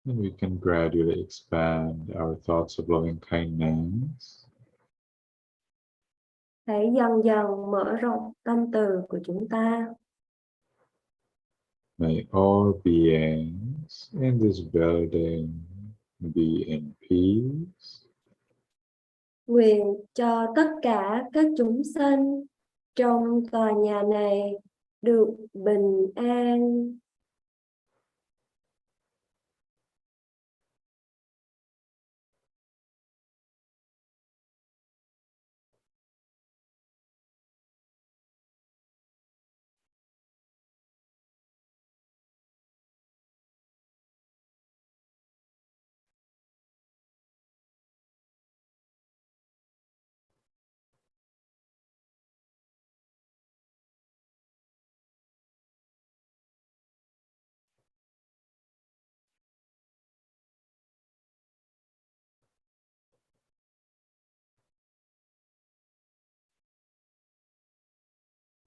And we can gradually expand our thoughts of loving kindness. Hãy dần dần mở rộng tâm từ của chúng ta. May all beings in this building be in peace. Nguyện cho tất cả các chúng sanh trong tòa nhà này được bình an.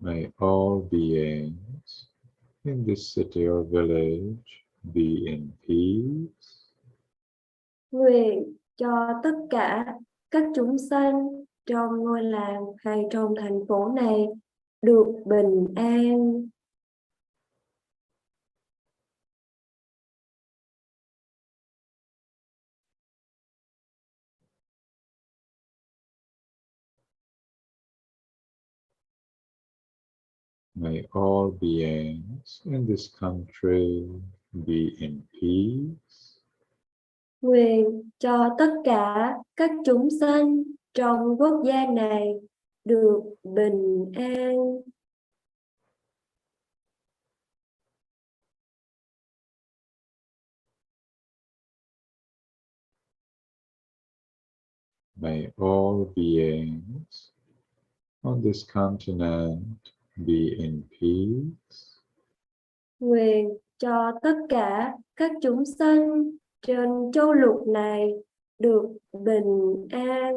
May all beings in this city or village be in peace. Nguyện cho tất cả các chúng sanh trong ngôi làng hay trong thành phố này được bình an. May all beings in this country be in peace. Nguyện cho tất cả các chúng sanh trong quốc gia này được bình an. May all beings on this continent be in peace. Nguyện cho tất cả các chúng sanh trên châu lục này được bình an.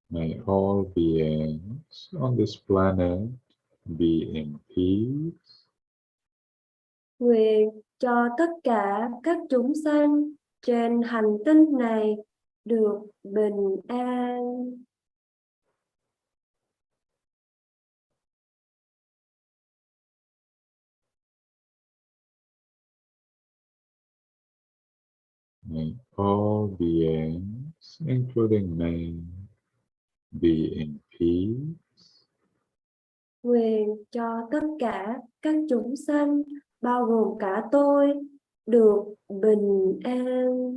May all beings on this planet be in peace. Nguyện cho tất cả các chúng sanh trên hành tinh này được bình an. May all beings, including me, be in peace. Nguyện cho tất cả các chúng sanh, bao gồm cả tôi, được bình an.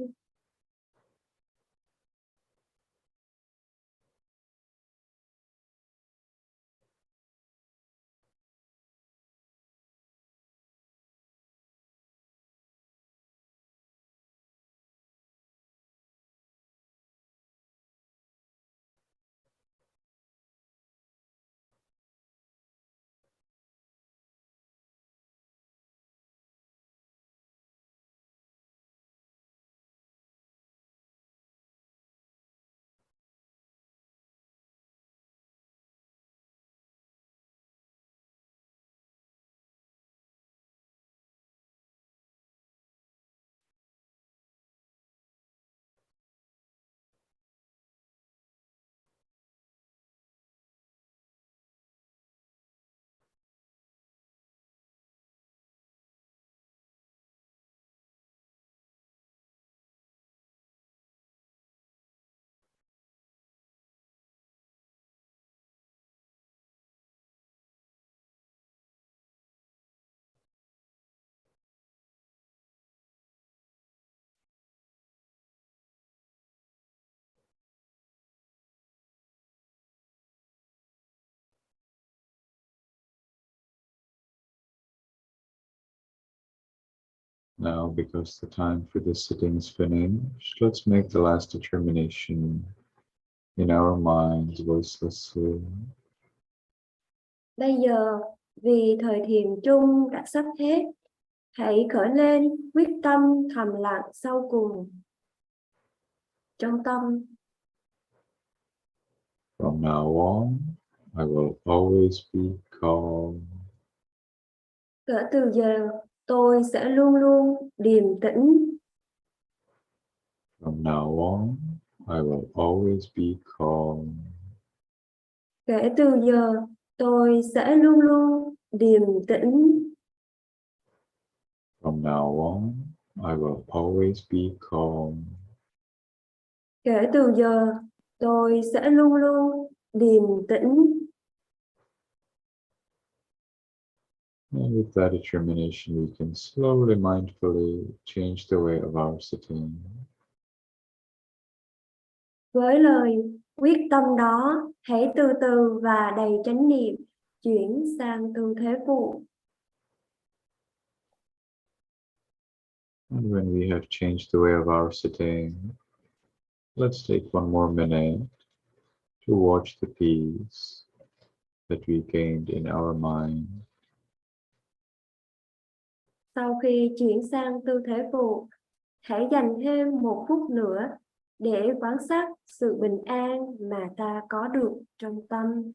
Now, because the time for this sitting is finished, let's make the last determination in our minds voicelessly. Bây giờ, vì thời thiền chung đã sắp hết, hãy khởi lên quyết tâm thầm lặng sau cùng trong tâm. From now on, I will always be calm. Kể từ giờ, tôi sẽ luôn luôn điềm tĩnh. From now on, I will always be calm. Kể từ giờ, tôi sẽ luôn luôn điềm tĩnh. From now on, I will always be calm. Kể từ giờ, tôi sẽ luôn luôn điềm tĩnh. And with that determination, we can slowly, mindfully change the way of our sitting. Với lời quyết tâm đó, hãy từ từ và đầy chánh niệm chuyển sang tư thế phụ. And when we have changed the way of our sitting, let's take one more minute to watch the peace that we gained in our mind. Sau khi chuyển sang tư thế phụ, hãy dành thêm 1 phút nữa để quan sát sự bình an mà ta có được trong tâm.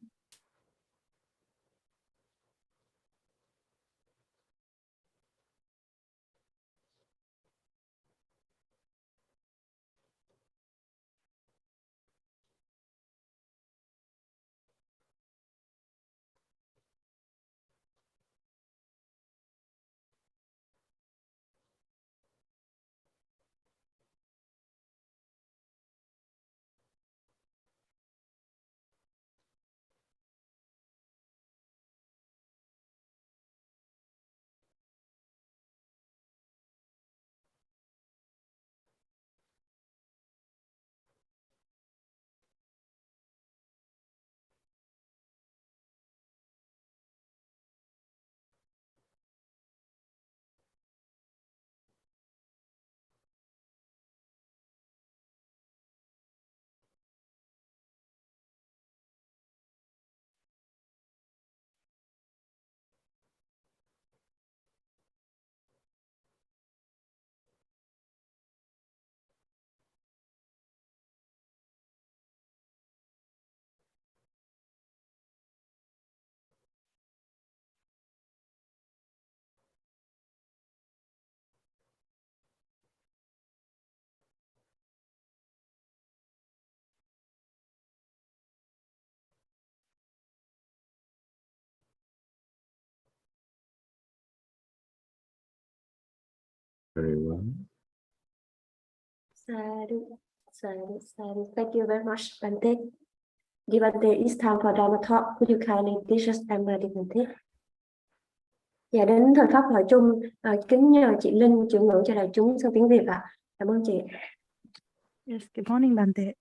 Very well. Sadhu, sadhu, sadhu. Thank you very much, Bante. Bante, it's time for Dhamma talk. Would you kindly teach us Dhamma, Bante? Dạ, đến thời pháp hỏi chung, kính nhờ chị Linh chuyển ngữ cho đại chúng sang tiếng Việt ạ. Cảm ơn chị. Yes, good morning, Bante.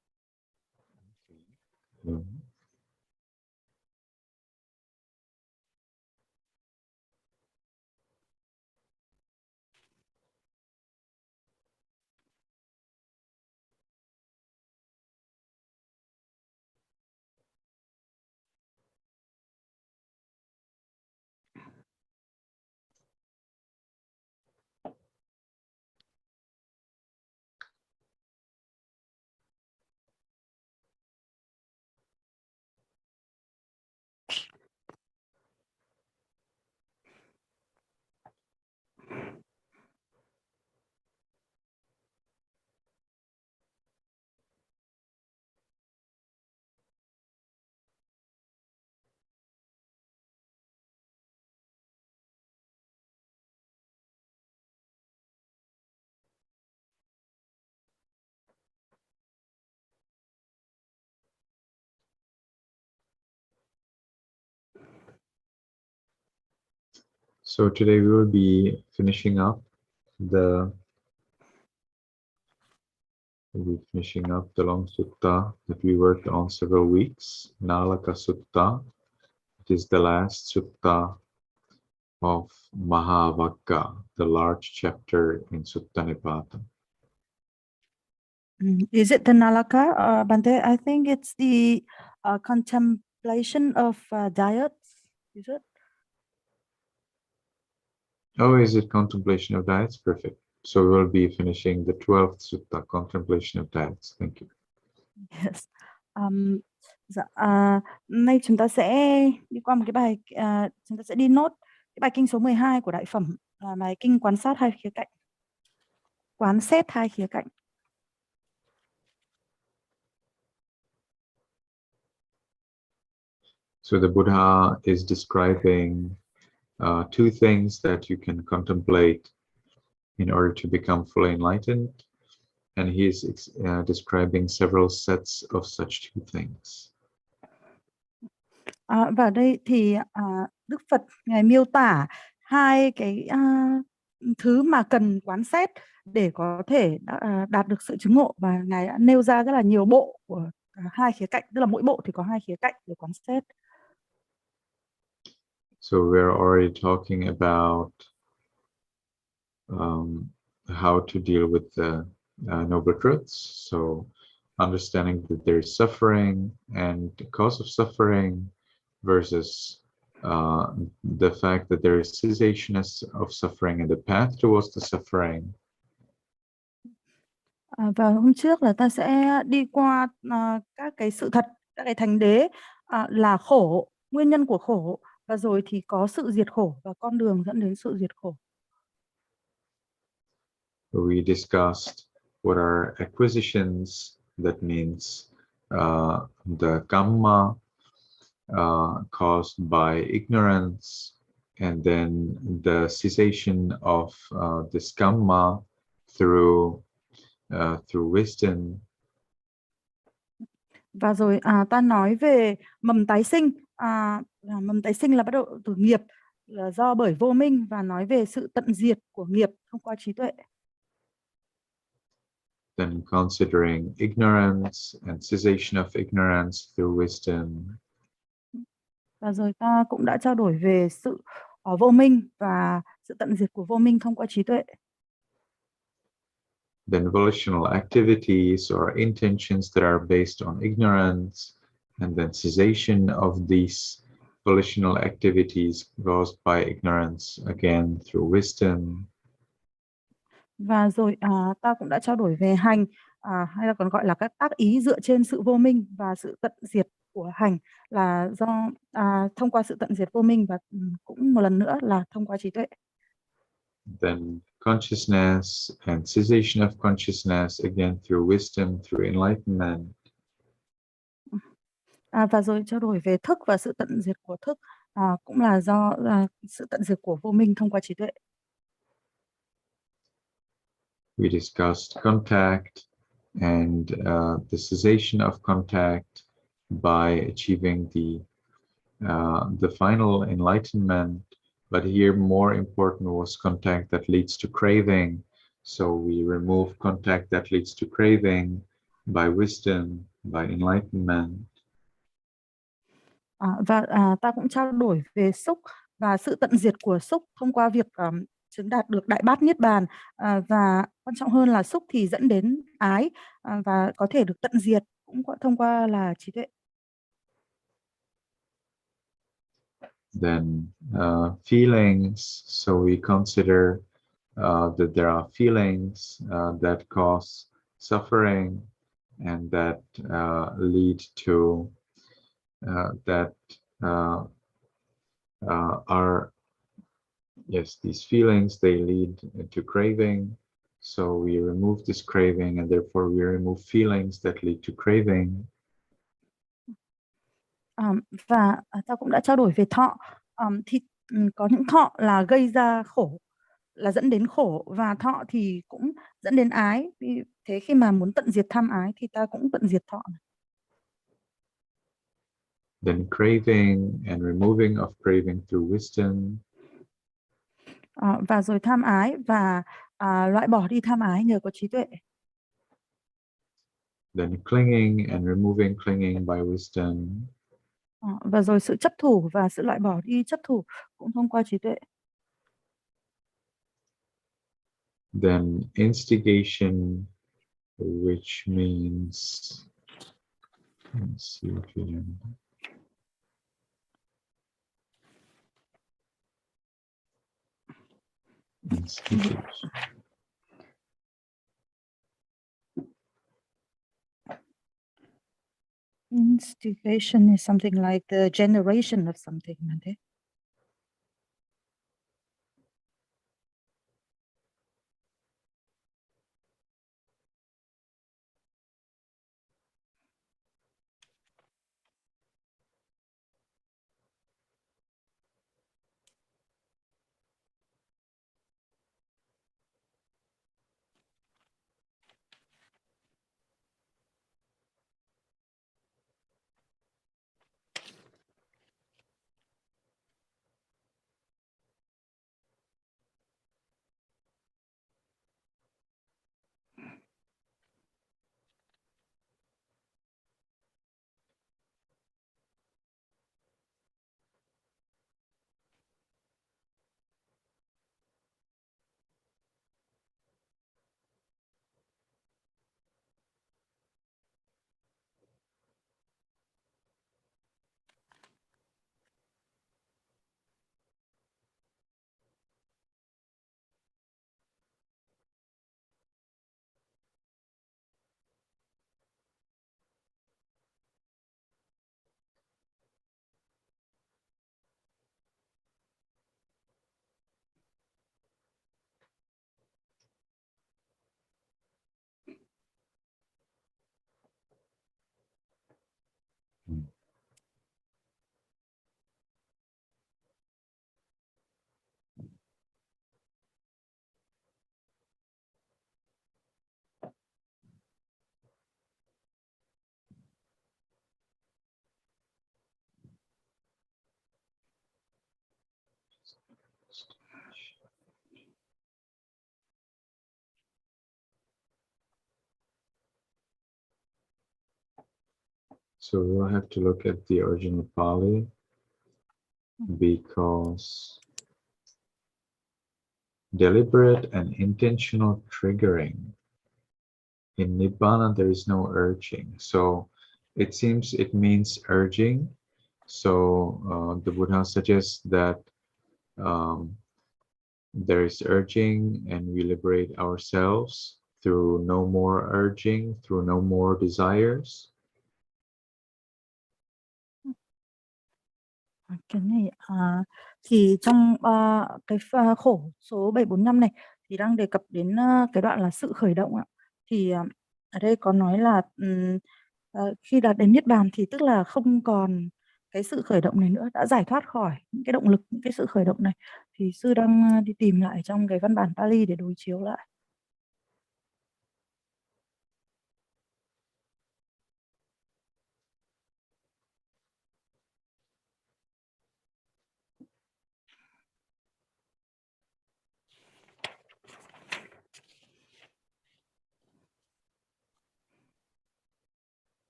So today we will be finishing up the long sutta that we worked on several weeks, Nalaka Sutta. It is the last sutta of Mahavagga, the large chapter in Sutta Nipata. Is it the Nalaka, Bante? I think it's the contemplation of diets. Is it? Oh, is it contemplation of diets? Perfect. So we will be finishing the 12th sutta, contemplation of diets. Thank you. Yes. Dạ, nay chúng ta sẽ đi qua một cái bài, chúng ta sẽ đi nốt cái bài kinh số 12 của Đại Phẩm, là bài kinh quán sát hai khía cạnh, quán xét hai khía cạnh. So the Buddha is describing two things that you can contemplate in order to become fully enlightened, and he is describing several sets of such two things. Và đây thì Đức Phật ngài miêu tả hai cái thứ mà cần quán xét để có thể đạt được sự chứng ngộ, và ngài đã nêu ra rất là nhiều bộ của hai khía cạnh, tức là mỗi bộ thì có hai khía cạnh để quán xét. So we're already talking about how to deal with the noble truths. So understanding that there's suffering and the cause of suffering versus the fact that there is cessation of suffering and the path towards the suffering. Và hôm trước là ta sẽ đi qua các cái sự thật, các cái thánh đế là khổ, nguyên nhân của khổ, và rồi thì có sự diệt khổ và con đường dẫn đến sự diệt khổ. We discussed what are acquisitions, that means the kamma caused by ignorance, and then the cessation of this kamma through wisdom. Và rồi ta nói về mầm tái sinh, mầm tái sinh là bắt đầu từ nghiệp, là do bởi vô minh, và nói về sự tận diệt của nghiệp thông qua trí tuệ. Then considering ignorance and cessation of ignorance through wisdom. Và rồi ta cũng đã trao đổi về sự vô minh và sự tận diệt của vô minh thông qua trí tuệ. Then volitional activities or intentions that are based on ignorance, and then cessation of these volitional activities caused by ignorance, again through wisdom. Và rồi ta cũng đã trao đổi về hành, hay là còn gọi là các tác ý dựa trên sự vô minh, và sự tận diệt của hành là do thông qua sự tận diệt vô minh, và cũng một lần nữa là thông qua trí tuệ. Then consciousness and cessation of consciousness, again through wisdom, through enlightenment. Và rồi trao đổi về thức và sự tận diệt của thức, cũng là do sự tận diệt của vô minh thông qua trí tuệ. We discussed contact and the cessation of contact by achieving the final enlightenment, but here more important was contact that leads to craving. So we remove contact that leads to craving by wisdom, by enlightenment. Và ta cũng trao đổi về xúc và sự tận diệt của xúc thông qua việc chứng đạt được đại bát niết bàn, và quan trọng hơn là xúc thì dẫn đến ái, và có thể được tận diệt cũng thông qua là trí tuệ. Then feelings, so we consider that there are feelings that cause suffering and that lead to these feelings, they lead to craving. So we remove this craving, and therefore we remove feelings that lead to craving. Và ta cũng đã trao đổi về thọ, thì có những thọ là gây ra khổ, là dẫn đến khổ, và thọ thì cũng dẫn đến ái. Vì thế khi mà muốn tận diệt tham ái thì ta cũng tận diệt thọ. Then craving and removing of craving through wisdom. Và rồi tham ái và loại bỏ đi tham ái nhờ có trí tuệ. Then clinging and removing clinging by wisdom. Và rồi sự chấp thủ và sự loại bỏ đi chấp thủ cũng thông qua trí tuệ. Then instigation, which means, let's see if you can. Institution. Instigation is something like the generation of something, Bante. So we'll have to look at the original Pali because deliberate and intentional triggering. In Nibbana, there is no urging. So it seems it means urging. So the Buddha suggests that there is urging and we liberate ourselves through no more urging, through no more desires. Cái này thì trong khổ số 745 này thì đang đề cập đến cái đoạn là sự khởi động ạ. Thì ở đây có nói là khi đạt đến Niết Bàn thì tức là không còn cái sự khởi động này nữa, đã giải thoát khỏi những cái động lực, những cái sự khởi động này. Thì sư đang đi tìm lại trong cái văn bản Pali để đối chiếu lại.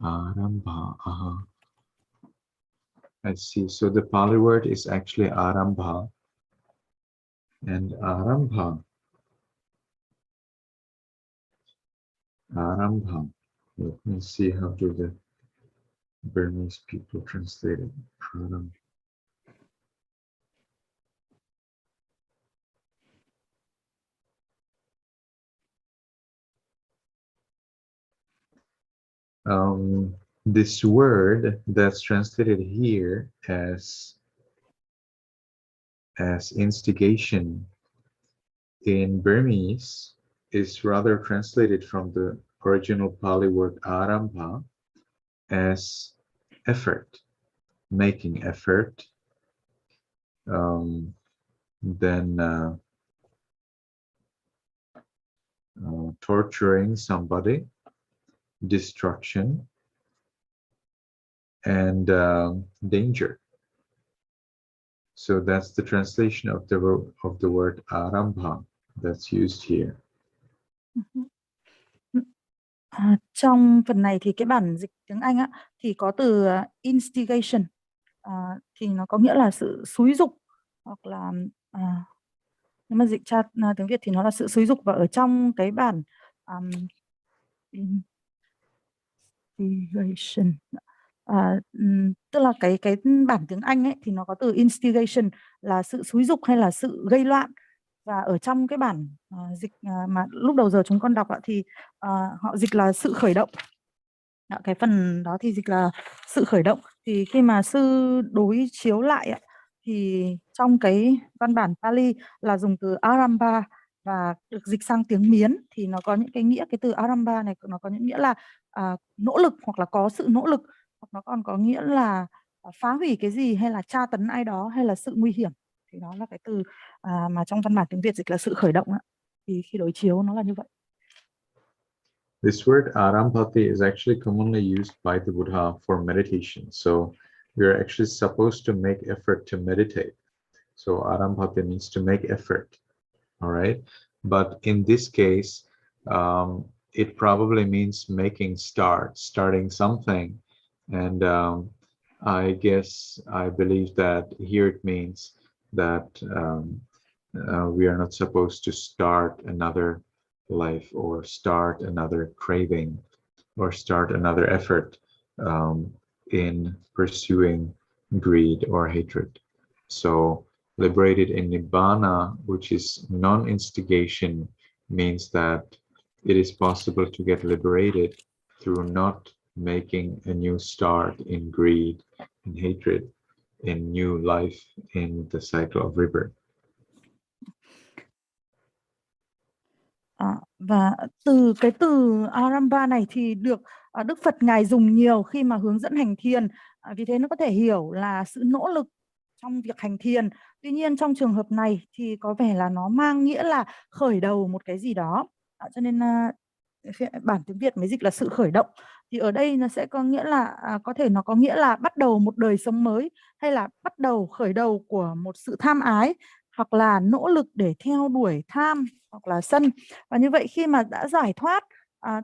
Arambha. I see. So the Pali word is actually Arambha. And Arambha. Arambha. Let me see how do the Burmese people translate it. This word that's translated here as instigation in Burmese is rather translated from the original Pali word arambha as effort, making effort, then torturing somebody, destruction, and danger. So that's the translation of the word arambha that's used here. Trong phần này thì cái bản dịch tiếng Anh thì có từ instigation, thì nó có nghĩa là sự xúi giục, hoặc là nếu mà dịch ra tiếng Việt thì nó là sự xúi giục. Và ở trong cái bản instigation, tức là cái bản tiếng Anh ấy thì nó có từ instigation là sự xúi giục hay là sự gây loạn. Và ở trong cái bản dịch mà lúc đầu giờ chúng con đọc thì họ dịch là sự khởi động. Cái phần đó thì dịch là sự khởi động. Thì khi mà sư đối chiếu lại thì trong cái văn bản Pali là dùng từ Arambha, và được dịch sang tiếng Miến thì nó có những cái nghĩa, cái từ Arambha này nó có những nghĩa là nỗ lực hoặc là có sự nỗ lực, hoặc nó còn có nghĩa là phá hủy cái gì, hay là tra tấn ai đó, hay là sự nguy hiểm. Thì đó là cái từ mà trong văn bản tiếng Việt dịch là sự khởi động. Thì khi đối chiếu nó là như vậy. This word arambhati is actually commonly used by the Buddha for meditation. So we're actually supposed to make effort to meditate. So arambhati means to make effort. All right. But in this case, it probably means starting something. And I believe that here it means that we are not supposed to start another life, or start another craving, or start another effort in pursuing greed or hatred. So liberated in Nibbana, which is non-instigation, means that it is possible to get liberated through not making a new start in greed and hatred, in new life in the cycle of rebirth. Và từ cái từ Arambha này thì được Đức Phật Ngài dùng nhiều khi mà hướng dẫn hành thiền. Vì thế nó có thể hiểu là sự nỗ lực trong việc hành thiền. Tuy nhiên trong trường hợp này thì có vẻ là nó mang nghĩa là khởi đầu một cái gì đó. Cho nên bản tiếng Việt mới dịch là sự khởi động. Thì ở đây nó sẽ có nghĩa là có thể nó có nghĩa là bắt đầu một đời sống mới, hay là bắt đầu khởi đầu của một sự tham ái, hoặc là nỗ lực để theo đuổi tham hoặc là sân. Và như vậy khi mà đã giải thoát,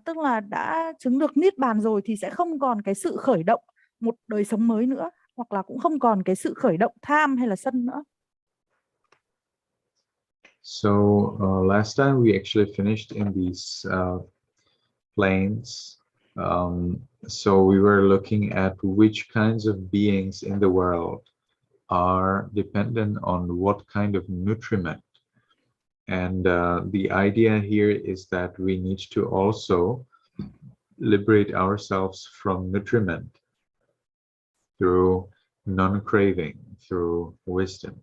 tức là đã chứng được niết bàn rồi, thì sẽ không còn cái sự khởi động một đời sống mới nữa, hoặc là cũng không còn cái sự khởi động tham hay là sân nữa. So last time we actually finished in these planes. So we were looking at which kinds of beings in the world are dependent on what kind of nutriment. And the idea here is that we need to also liberate ourselves from nutriment through non-craving, through wisdom.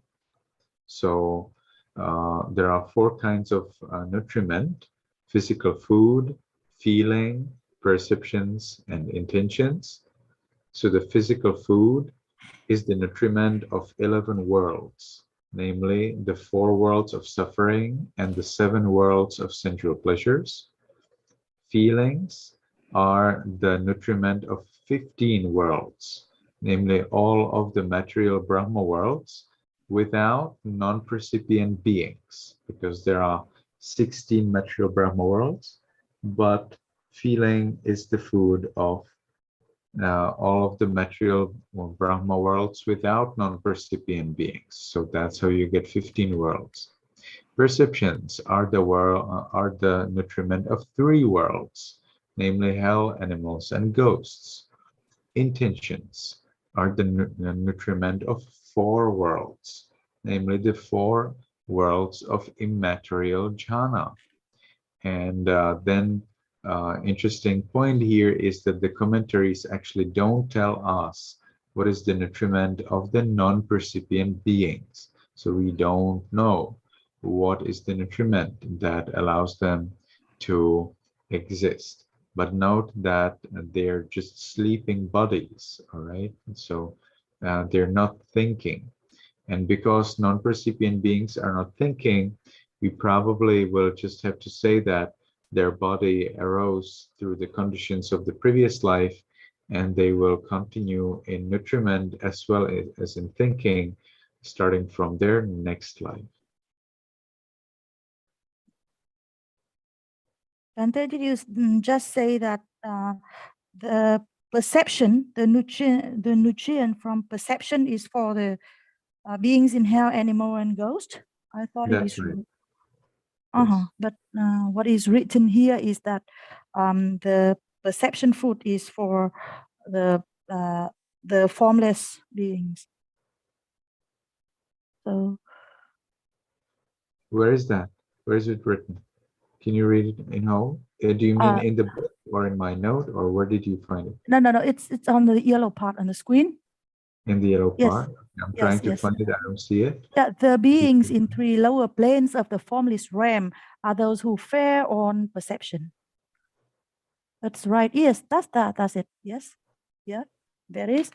So there are 4 kinds of nutriment: physical food, feeling, perceptions, and intentions. So the physical food is the nutriment of 11 worlds, namely the 4 worlds of suffering and the 7 worlds of sensual pleasures. Feelings are the nutriment of 15 worlds, namely all of the material Brahma worlds without non-percipient beings, because there are 16 material Brahma worlds, but feeling is the food of all of the material Brahma worlds without non-percipient beings. So that's how you get 15 worlds. Perceptions are the nutriment of 3 worlds, namely hell, animals, and ghosts. Intentions are the nutriment of 4 worlds, namely the 4 worlds of immaterial jhana. And then interesting point here is that the commentaries actually don't tell us what is the nutriment of the non-percipient beings. So we don't know what is the nutriment that allows them to exist. But note that they're just sleeping bodies, all right? So they're not thinking. And because non-percipient beings are not thinking, we probably will just have to say that their body arose through the conditions of the previous life, and they will continue in nutriment as well as in thinking, starting from their next life. Bhante, did you just say that the perception, the nutrient from perception is for the beings in hell, animal, and ghost? I thought it That's is. right. Yes. But what is written here is that the perception food is for the formless beings. So where is that? Where is it written? Can you read it in whole? Do you mean in the book or in my note, or where did you find it? No. It's on the yellow part on the screen. In the yellow part? I'm trying to Yes. find it. I don't see it. Yeah, the beings in 3 lower planes of the formless realm are those who fare on perception. That's right. Yes, that's it. Yes. Yeah, there is.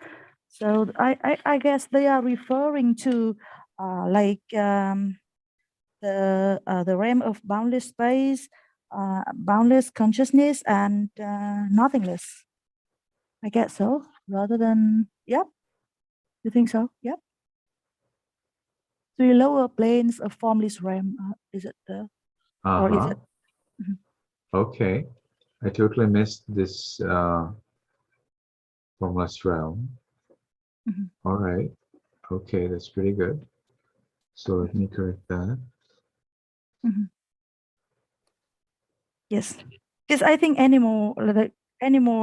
So I guess they are referring to the realm of boundless space, boundless consciousness, and nothingness. I guess so. Rather than, yep. You think so? Yep. 3 lower planes of formless realm. Is it the? Or is it? Okay. I totally missed this formless realm. All right. Okay, that's pretty good. So let me correct that. Yes, because I think animal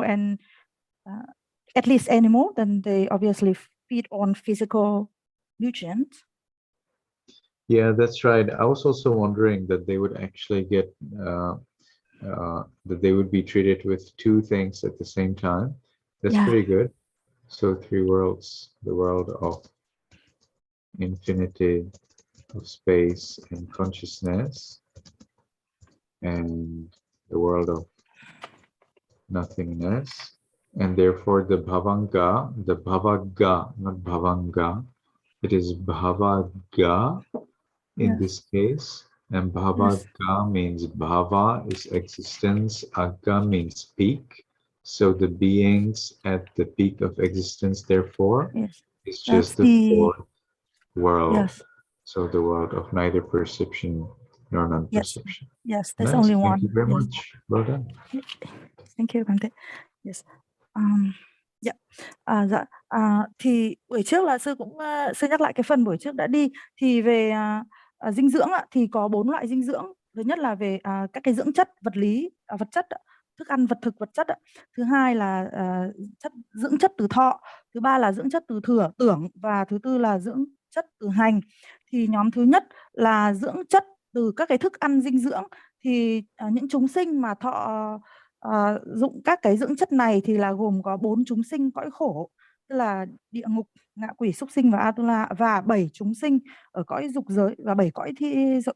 and at least animal, then they obviously feed on physical nutrients. Yeah, that's right. I was also wondering that they would actually get that they would be treated with 2 things at the same time. That's pretty good. So 3 worlds: the world of infinity, of space and consciousness, and the world of nothingness. And therefore the bhavanga, not bhavanga, it is bhavaga in this case. And bhavaga means bhava is existence, aga means peak. So the beings at the peak of existence, therefore, is just the 4th world. So the world of neither perception nor non-perception. Yes, there's Nice. only one. Thank you very much. Well done. Thank you, Bhante. Yes. Thì buổi trước là sư cũng sư nhắc lại cái phần buổi trước đã đi, thì về dinh dưỡng thì có 4 loại dinh dưỡng. Thứ nhất là về các cái dưỡng chất vật lý, vật chất, thức ăn vật thực vật chất. Thứ hai là dưỡng chất từ thọ. Thứ ba là dưỡng chất từ tưởng, và thứ tư là dưỡng chất từ hành. Thì nhóm thứ nhất là dưỡng chất từ các cái thức ăn dinh dưỡng. Thì những chúng sinh mà thọ dụng các cái dưỡng chất này thì là gồm có 4 chúng sinh cõi khổ, tức là địa ngục, ngạ quỷ, súc sinh và Atula, và 7 chúng sinh ở cõi dục giới và 7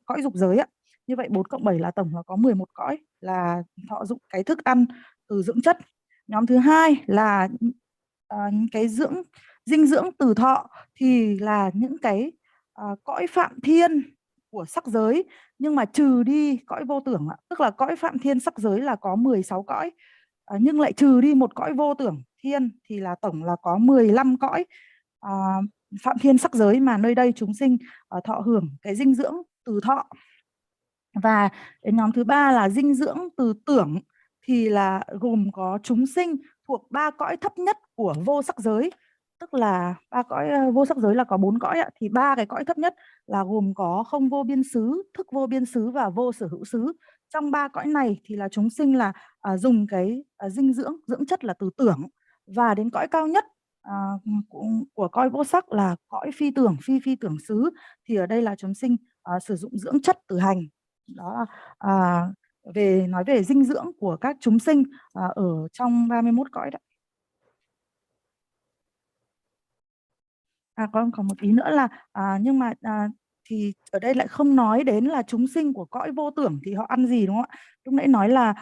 cõi dục giới ạ. Như vậy 4 cộng 7 là tổng là có 11 cõi là thọ dụng cái thức ăn từ dưỡng chất. Nhóm thứ hai là những cái dinh dưỡng từ thọ, thì là những cái cõi phạm thiên của sắc giới, nhưng mà trừ đi cõi vô tưởng ạ. Tức là cõi phạm thiên sắc giới là có 16 cõi, nhưng lại trừ đi một cõi vô tưởng thiên thì là tổng là có 15 cõi. phạm thiên sắc giới, mà nơi đây chúng sinh thọ hưởng cái dinh dưỡng từ thọ. Và đến nhóm thứ ba là dinh dưỡng từ tưởng, thì là gồm có chúng sinh thuộc 3 cõi thấp nhất của vô sắc giới. Tức là 3 cõi vô sắc giới là có 4 cõi ạ, thì 3 cái cõi thấp nhất là gồm có không vô biên xứ, thức vô biên xứ và vô sở hữu xứ. Trong 3 cõi này thì là chúng sinh là dùng cái dinh dưỡng chất là từ tưởng. Và đến cõi cao nhất của cõi vô sắc là cõi phi tưởng, phi tưởng xứ, thì ở đây là chúng sinh sử dụng dưỡng chất từ hành. Đó là nói về dinh dưỡng của các chúng sinh ở trong 31 cõi đó. Còn một ý nữa là nhưng mà thì ở đây lại không nói đến là chúng sinh của cõi vô tưởng thì họ ăn gì, đúng không ạ? Lúc nãy nói là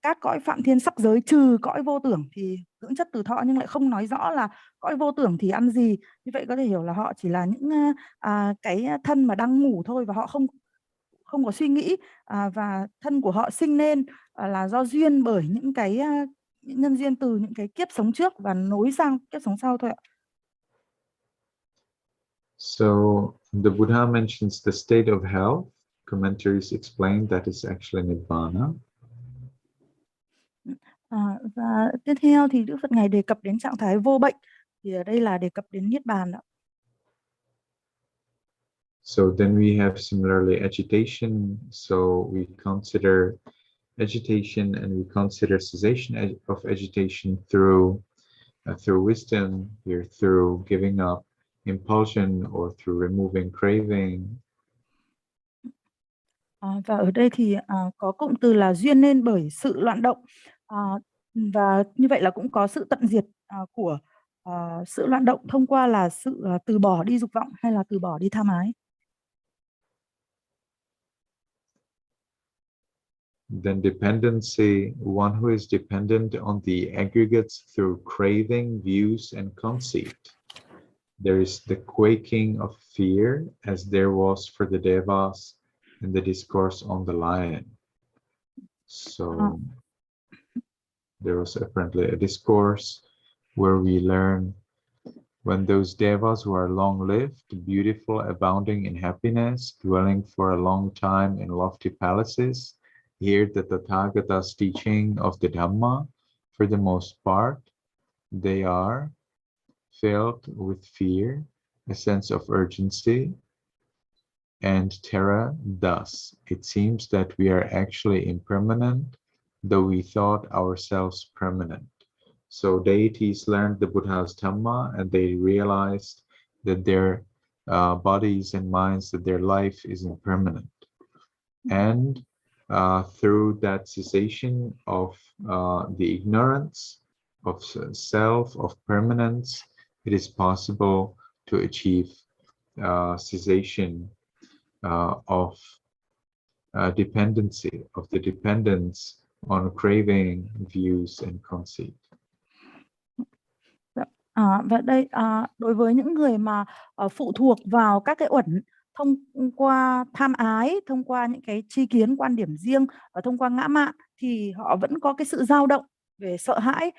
các cõi phạm thiên sắc giới trừ cõi vô tưởng thì dưỡng chất từ thọ, nhưng lại không nói rõ là cõi vô tưởng thì ăn gì. Như vậy có thể hiểu là họ chỉ là những cái thân mà đang ngủ thôi, và họ không có suy nghĩ, và thân của họ sinh nên là do duyên bởi những cái những nhân duyên từ những cái kiếp sống trước và nối sang kiếp sống sau thôi ạ. So the Buddha mentions the state of health. Commentaries explain that is actually Nibbana. Và tiếp theo thì Đức Phật Ngài đề cập đến trạng thái vô bệnh, thì ở đây là đề cập đến Niết Bàn ạ. So then we have similarly agitation. So we consider agitation and we consider cessation of agitation through wisdom, here through giving up impulsion or through removing craving. Và ở đây thì có cụm từ là duyên nên bởi sự loạn động, và như vậy là cũng có sự tận diệt của sự loạn động thông qua là sự từ bỏ đi dục vọng hay là từ bỏ đi tham ái. Then dependency, one who is dependent on the aggregates through craving, views, and conceit. There is the quaking of fear, as there was for the devas in the discourse on the lion. So there was apparently a discourse where we learn when those devas who are long-lived, beautiful, abounding in happiness, dwelling for a long time in lofty palaces, hear the Tathagata's teaching of the Dhamma, for the most part, they are filled with fear, a sense of urgency, and terror. Thus, it seems that we are actually impermanent, though we thought ourselves permanent. So deities learned the Buddha's Dhamma, and they realized that their bodies and minds, that their life is impermanent. And through that cessation of the ignorance of self, of permanence, it is possible to achieve cessation of dependency, of the dependence on craving, views, and conceit. Và đây đối với những người mà phụ thuộc vào các cái uẩn thông qua tham ái, thông qua những cái tri kiến, quan điểm riêng và thông qua ngã mạn, thì họ vẫn có cái sự dao động về sợ hãi,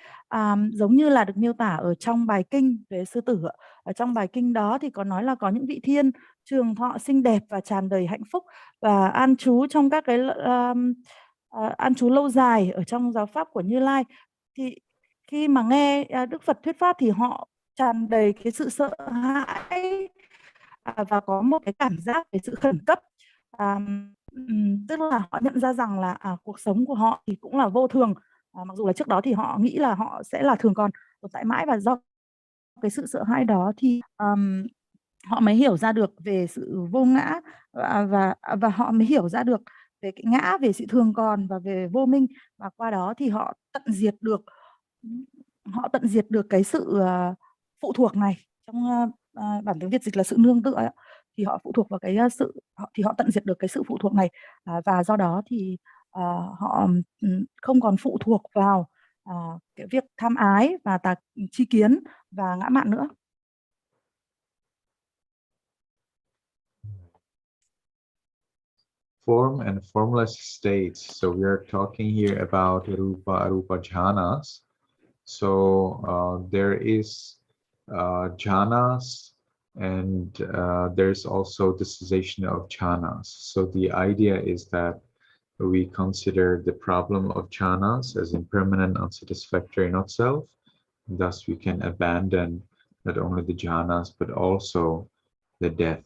giống như là được miêu tả ở trong bài kinh về sư tử. Ở trong bài kinh đó thì có nói là có những vị thiên trường thọ xinh đẹp và tràn đầy hạnh phúc và an trú trong các cái an trú lâu dài ở trong giáo pháp của Như Lai. Thì khi mà nghe Đức Phật thuyết pháp thì họ tràn đầy cái sự sợ hãi và có một cái cảm giác về sự khẩn cấp, tức là họ nhận ra rằng là cuộc sống của họ thì cũng là vô thường, mặc dù là trước đó thì họ nghĩ là họ sẽ là thường còn tồn tại mãi, và do cái sự sợ hãi đó thì họ mới hiểu ra được về sự vô ngã, và họ mới hiểu ra được về cái ngã, về sự thường còn và về vô minh, và qua đó thì họ tận diệt được cái sự phụ thuộc này. Trong bản tiếng Việt dịch là sự nương tựa ấy, thì họ phụ thuộc vào cái thì họ tận diệt được cái sự phụ thuộc này, và do đó thì họ không còn phụ thuộc vào cái việc tham ái và tri kiến và ngã mạn nữa. Form and formless states. So we are talking here about rupa, arupa jhanas. So there is jhanas And there's also the cessation of jhanas. So the idea is that we consider the problem of jhanas as impermanent, unsatisfactory, not self. Thus, we can abandon not only the jhanas, but also the death.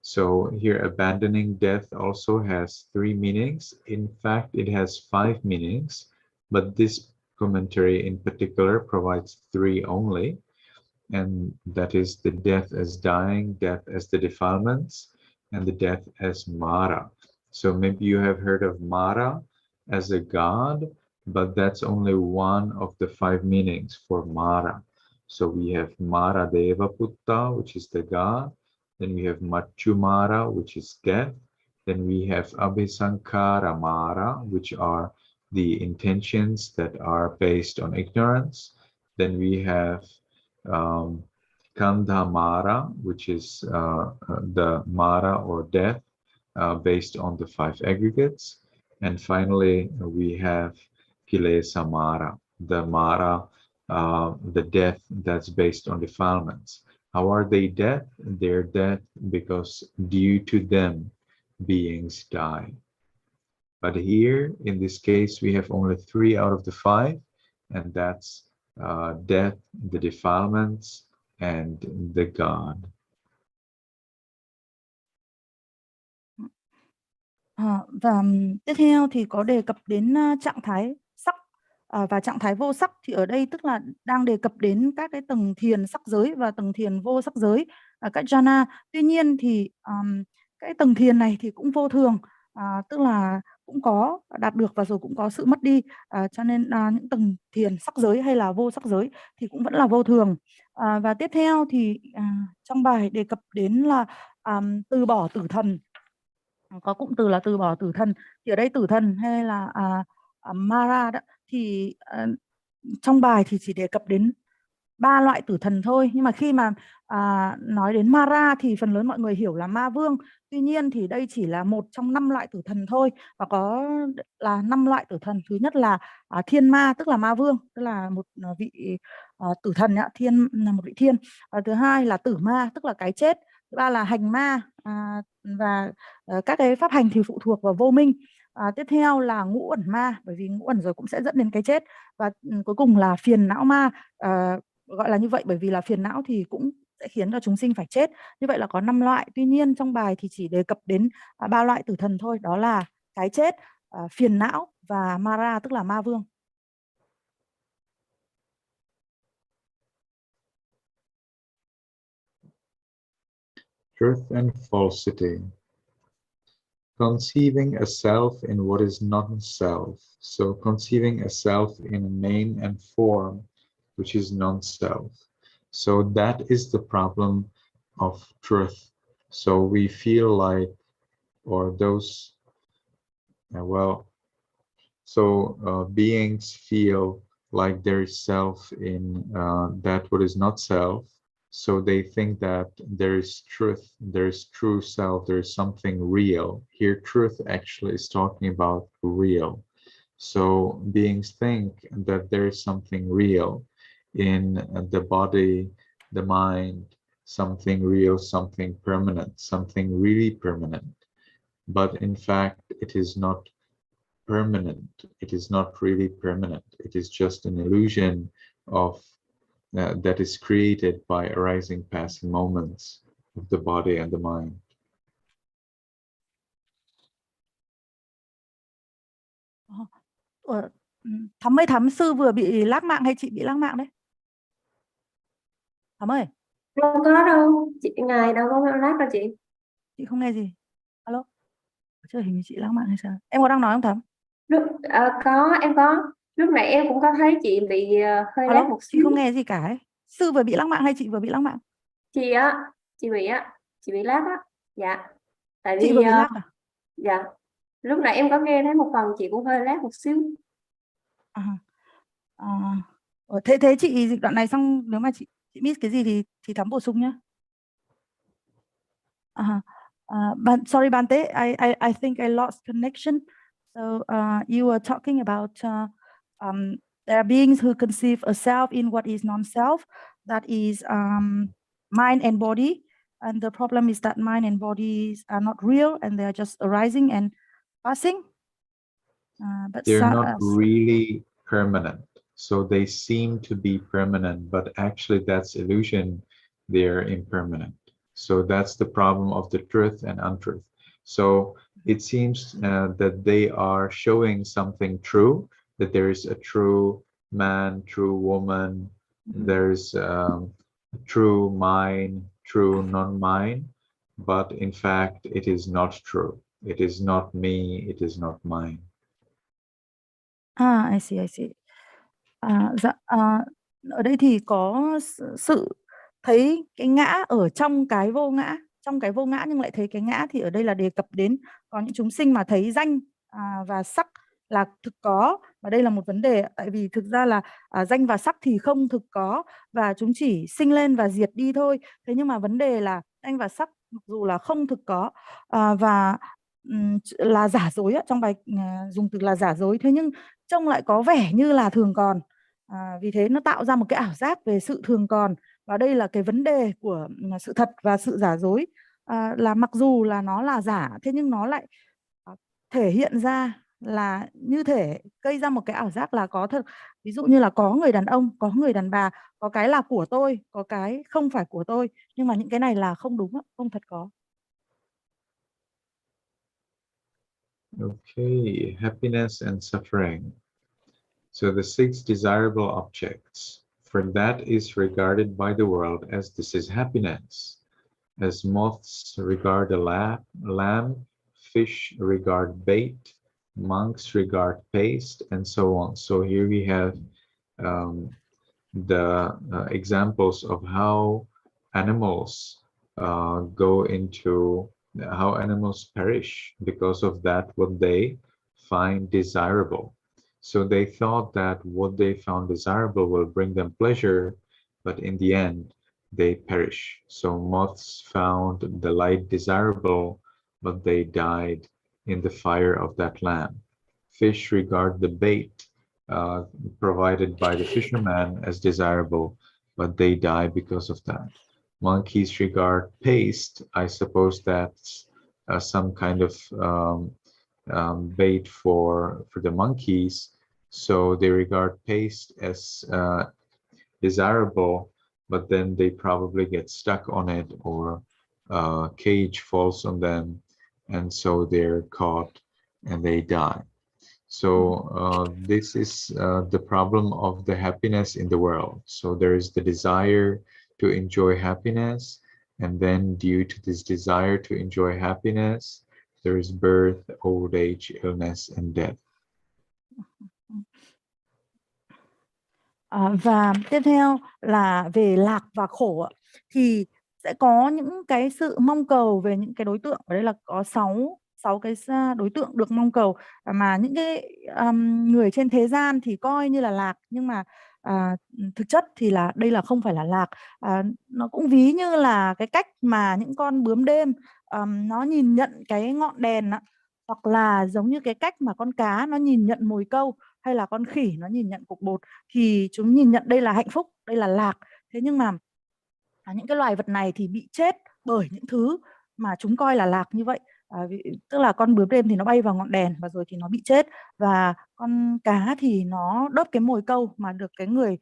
So here, abandoning death also has 3 meanings. In fact, it has 5 meanings, but this commentary in particular provides 3 only. And that is the death as dying, death as the defilements, and the death as Mara. So maybe you have heard of Mara as a god, but that's only one of the 5 meanings for Mara. So we have Mara Deva Putta, which is the god. Then we have Machu Mara, which is death. Then we have Abhisankara Mara, which are the intentions that are based on ignorance. Then we have Kandha Mara, which is the Mara or death based on the 5 aggregates. And finally, we have Kilesa Mara, the Mara, the death that's based on defilements. How are they death? They're death because due to them, beings die. But here, in this case, we have only 3 out of the 5, and that's death, the defilements, and the God. Và tiếp theo thì có đề cập đến trạng thái sắc và trạng thái vô sắc, thì ở đây tức là đang đề cập đến các cái tầng thiền sắc giới và tầng thiền vô sắc giới, các jhana. Tuy nhiên thì cái tầng thiền này thì cũng vô thường, tức là cũng có đạt được và rồi cũng có sự mất đi, cho nên những tầng thiền sắc giới hay là vô sắc giới thì cũng vẫn là vô thường. Và tiếp theo thì trong bài đề cập đến là từ bỏ tử thần, có cụm từ là từ bỏ tử thần. Thì ở đây tử thần hay là Mara đó, thì trong bài thì chỉ đề cập đến 3 loại tử thần thôi. Nhưng mà khi mà nói đến Mara thì phần lớn mọi người hiểu là ma vương. Tuy nhiên thì đây chỉ là một trong 5 loại tử thần thôi, và có là 5 loại tử thần. Thứ nhất là thiên ma, tức là ma vương, tức là một vị tử thần, thiên là một vị thiên. Thứ hai là tử ma, tức là cái chết. Thứ ba là hành ma, và các cái pháp hành thì phụ thuộc vào vô minh. Tiếp theo là ngũ uẩn ma, bởi vì ngũ uẩn rồi cũng sẽ dẫn đến cái chết. Và cuối cùng là phiền não ma, gọi là như vậy bởi vì là phiền não thì cũng sẽ khiến cho chúng sinh phải chết. Như vậy là có 5 loại. Tuy nhiên trong bài thì chỉ đề cập đến 3 loại tử thần thôi, đó là cái chết, phiền não và Mara, tức là ma vương. Truth and falsity. Conceiving a self in what is not self. So conceiving a self in a name and form which is non-self. So that is the problem of truth. So we feel like, or those, beings feel like there is self in that what is not self. So they think that there is truth, there is true self, there is something real. Here, truth actually is talking about real. So beings think that there is something real in the body, the mind, something real, something permanent, something really permanent. But in fact, it is not permanent. It is not really permanent. It is just an illusion of that is created by arising passing moments of the body and the mind. Thắm ơi, Thắm, sư vừa bị lác mạng hay chị bị lác mạng đấy? Thắm ơi. Không có đâu, ngài đâu có lát đâu chị. Chị không nghe gì. Alo. Chưa, hình như chị lác mạng hay sao? Em có đang nói không Thắm? Có, em có. Lúc nãy em cũng có thấy chị bị hơi lát một xíu. Chị không nghe gì cả ấy. Sư vừa bị lác mạng hay chị vừa bị lác mạng? Chị bị lát á. Dạ. Tại vì chị vừa bị lác à? Dạ. Lúc nãy em có nghe thấy một phần chị cũng hơi lát một xíu. Thế chị dịch đoạn này xong, nếu mà chị miss cái gì thì Thắm bổ sung nhá. Sorry Bante, I think I lost connection. So you were talking about there are beings who conceive a self in what is non-self, that is mind and body, and the problem is that mind and bodies are not real and they are just arising and passing. But they're not really permanent. So they seem to be permanent, but actually that's illusion. They're impermanent. So that's the problem of the truth and untruth. So it seems that they are showing something true, that there is a true man, true woman, there's true mind, true non-mind, but in fact it is not true. It is not me, it is not mine. I see. Ở đây thì có sự thấy cái ngã ở trong cái vô ngã, nhưng lại thấy cái ngã, thì ở đây là đề cập đến có những chúng sinh mà thấy danh và sắc là thực có, và đây là một vấn đề, tại vì thực ra là danh và sắc thì không thực có và chúng chỉ sinh lên và diệt đi thôi. Thế nhưng mà vấn đề là danh và sắc mặc dù là không thực có và là giả dối, trong bài dùng từ là giả dối, thế nhưng trông lại có vẻ như là thường còn. Vì thế nó tạo ra một cái ảo giác về sự thường còn, và đây là cái vấn đề của sự thật và sự giả dối, là mặc dù là nó là giả, thế nhưng nó lại thể hiện ra là như thể gây ra một cái ảo giác là có thật. Ví dụ như là có người đàn ông, có người đàn bà, có cái là của tôi, có cái không phải của tôi, nhưng mà những cái này là không đúng, không thật có. Okay, happiness and suffering. So the six desirable objects, for that is regarded by the world as this is happiness. As moths regard a lamb, fish regard bait, monks regard paste, and so on. So here we have the examples of how animals go into, how animals perish because of that what they find desirable. So they thought that what they found desirable will bring them pleasure, but in the end they perish. So moths found the light desirable, but they died in the fire of that lamp. Fish regard the bait provided by the fisherman as desirable, but they die because of that. Monkeys regard paste. I suppose that's some kind of bait for the monkeys. So they regard paste as desirable, but then they probably get stuck on it, or a cage falls on them, and so they're caught and they die. So this is the problem of the happiness in the world. So there is the desire to enjoy happiness, and then due to this desire to enjoy happiness, there is birth, old age, illness, and death. Và tiếp theo là về lạc và khổ, thì sẽ có những cái sự mong cầu về những cái đối tượng. Ở đây là có 6 cái đối tượng được mong cầu, mà những cái người trên thế gian thì coi như là lạc, nhưng mà thực chất thì là đây là không phải là lạc. Nó cũng ví như là cái cách mà những con bướm đêm nó nhìn nhận cái ngọn đèn, hoặc là giống như cái cách mà con cá nó nhìn nhận mồi câu, hay là con khỉ nó nhìn nhận cục bột, thì chúng nhìn nhận đây là hạnh phúc, đây là lạc. Thế nhưng mà những cái loài vật này thì bị chết bởi những thứ mà chúng coi là lạc như vậy. Tức là con bướm đêm thì nó bay vào ngọn đèn và rồi thì nó bị chết, và con cá thì nó đớp cái mồi câu mà được cái người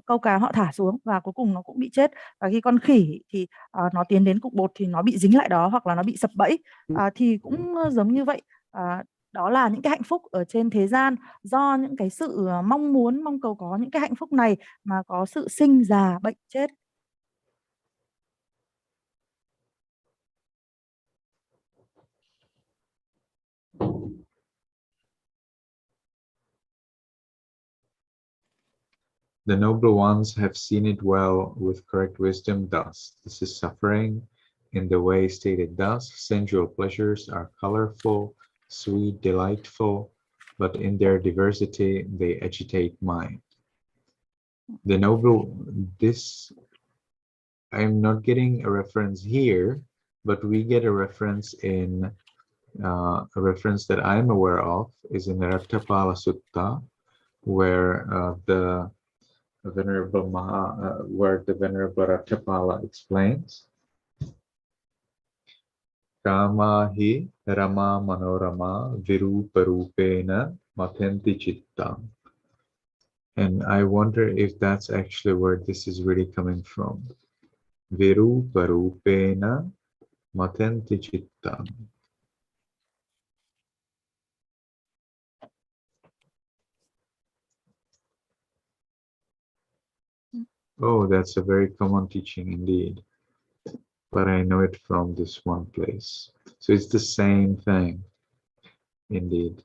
câu cá họ thả xuống, và cuối cùng nó cũng bị chết. Và khi con khỉ thì nó tiến đến cục bột thì nó bị dính lại đó, hoặc là nó bị sập bẫy, thì cũng giống như vậy. Đó là những cái hạnh phúc ở trên thế gian, do những cái sự mong cầu có những cái hạnh phúc này mà có sự sinh già bệnh chết. The noble ones have seen it well with correct wisdom thus. This is suffering in the way stated thus. Sensual pleasures are colorful, sweet, delightful, but in their diversity they agitate mind. The noble, this, I'm not getting a reference here, but we get a reference in, a reference that I'm aware of is in the Rattapala Sutta, where the Venerable Rattapala explains Kama hi rama manorama viruparupena matenti chittam. And I wonder if that's actually where this is really coming from. Viruparupena matenti chittam. Oh, that's a very common teaching indeed. But I know it from this one place. So it's the same thing, indeed.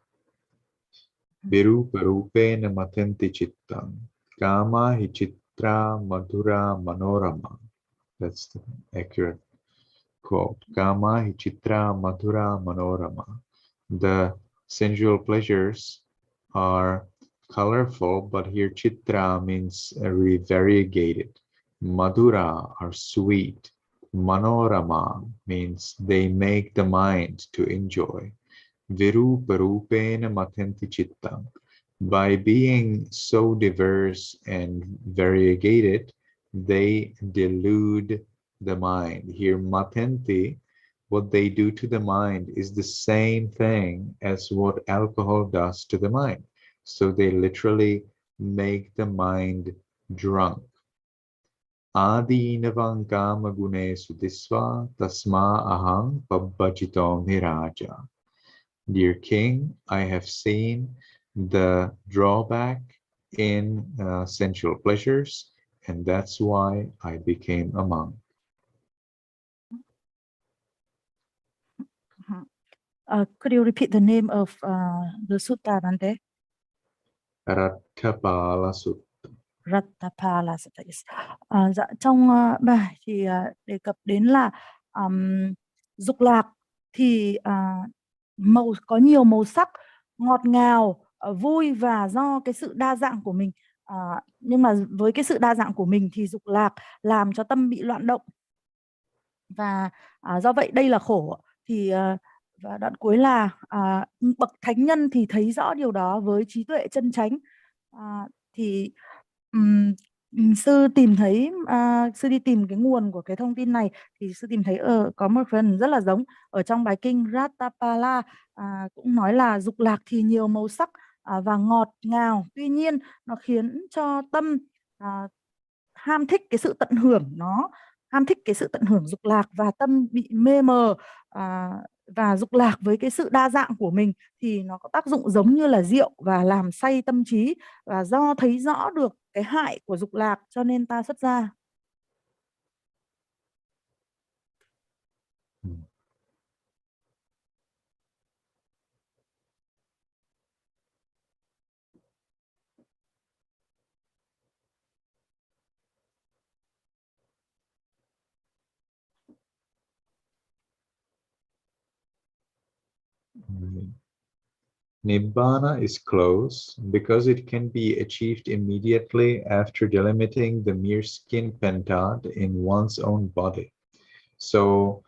Viruparupena matenti chittam. Kama hi chitra madhura manorama. That's the accurate quote. Kama hi chitra madhura manorama. The sensual pleasures are colorful, but here chitra means very variegated. Madhura are sweet. Manorama means they make the mind to enjoy. Viruparupena matenti chittam. By being so diverse and variegated, they delude the mind. Here, matenti, what they do to the mind is the same thing as what alcohol does to the mind. So they literally make the mind drunk. Adinavam kama gune sudisva tasma aham pabbajito niraja. Dear King, I have seen the drawback in sensual pleasures, and that's why I became a monk. Could you repeat the name of the sutta, Bante? Rattapala Sutta. Rattapala Sutta. Yes. Dạ, trong bài thì đề cập đến là dục lạc thì có nhiều màu sắc, ngọt ngào, vui và do cái sự đa dạng của mình. Nhưng mà với cái sự đa dạng của mình thì dục lạc làm cho tâm bị loạn động. Và do vậy đây là khổ. Thì và đoạn cuối là bậc thánh nhân thì thấy rõ điều đó với trí tuệ chân chánh. Thì sư tìm thấy sư đi tìm cái nguồn của cái thông tin này thì sư tìm thấy có một phần rất là giống ở trong bài kinh Rattapala, cũng nói là dục lạc thì nhiều màu sắc và ngọt ngào, tuy nhiên nó khiến cho tâm ham thích cái sự tận hưởng nó, ham thích cái sự tận hưởng dục lạc và tâm bị mê mờ. Và dục lạc với cái sự đa dạng của mình thì nó có tác dụng giống như là rượu và làm say tâm trí, và do thấy rõ được cái hại của dục lạc cho nên ta xuất gia. Nibbana is close because it can be achieved immediately after delimiting the mere skin pentad in one's own body. So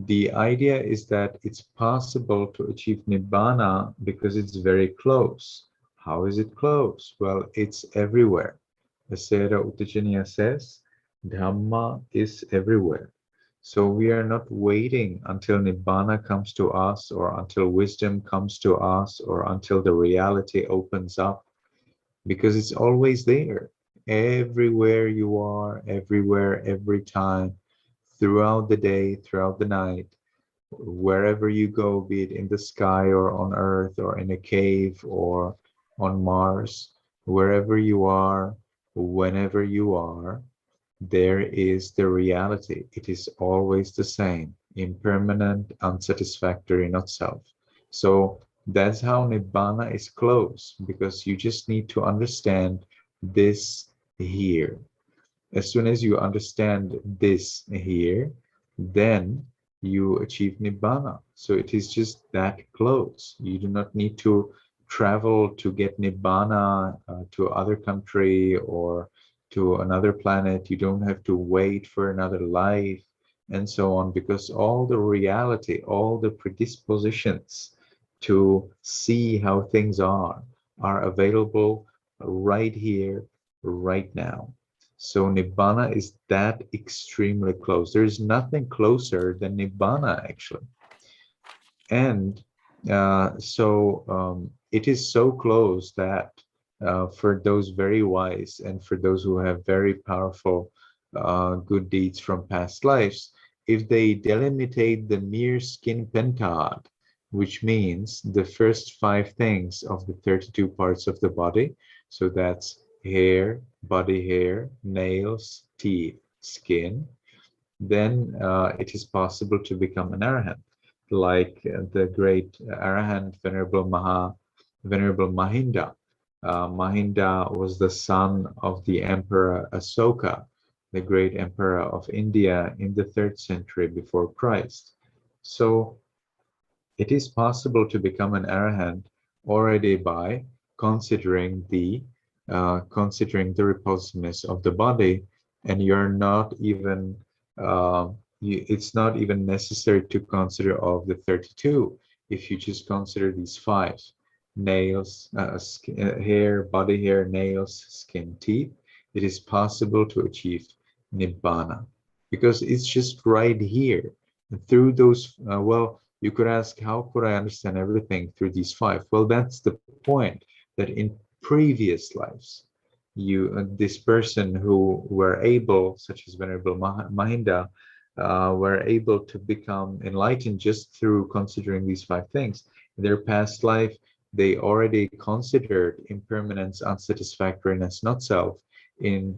the idea is that it's possible to achieve Nibbana because it's very close. How is it close? Well, it's everywhere. As Sayadaw U Tejaniya says, Dhamma is everywhere. So we are not waiting until Nibbana comes to us, or until wisdom comes to us, or until the reality opens up, because it's always there. Everywhere you are, everywhere, every time, throughout the day, throughout the night, wherever you go, be it in the sky or on earth or in a cave or on Mars, wherever you are, whenever you are, there is the reality. It is always the same, impermanent, unsatisfactory, not self. So that's how Nibbana is close, because you just need to understand this here. As soon as you understand this here, then you achieve Nibbana. So it is just that close. You do not need to travel to get Nibbana to other country or to another planet. You don't have to wait for another life and so on, because all the reality, all the predispositions to see how things are available right here, right now. So Nibbana is that extremely close. There is nothing closer than Nibbana, actually. And it is so close that for those very wise and for those who have very powerful good deeds from past lives, if they delimitate the mere skin pentad, which means the first 5 things of the 32 parts of the body, so that's hair, body hair, nails, teeth, skin, then it is possible to become an arahant, like the great arahant Venerable Mahinda. Mahinda was the son of the Emperor Asoka, the great emperor of India in the 3rd century before Christ. So it is possible to become an arahant already by considering the repulsiveness of the body, and you're not even it's not even necessary to consider all of the 32 if you just consider these 5: nails, hair, body hair, nails, skin, teeth. It is possible to achieve nibbana because it's just right here. And through those, you could ask, how could I understand everything through these 5? Well, that's the point, that in previous lives, this person who were able, such as Venerable Mahinda, were able to become enlightened just through considering these 5 things. In their past life, they already considered impermanence, unsatisfactoriness, not self, in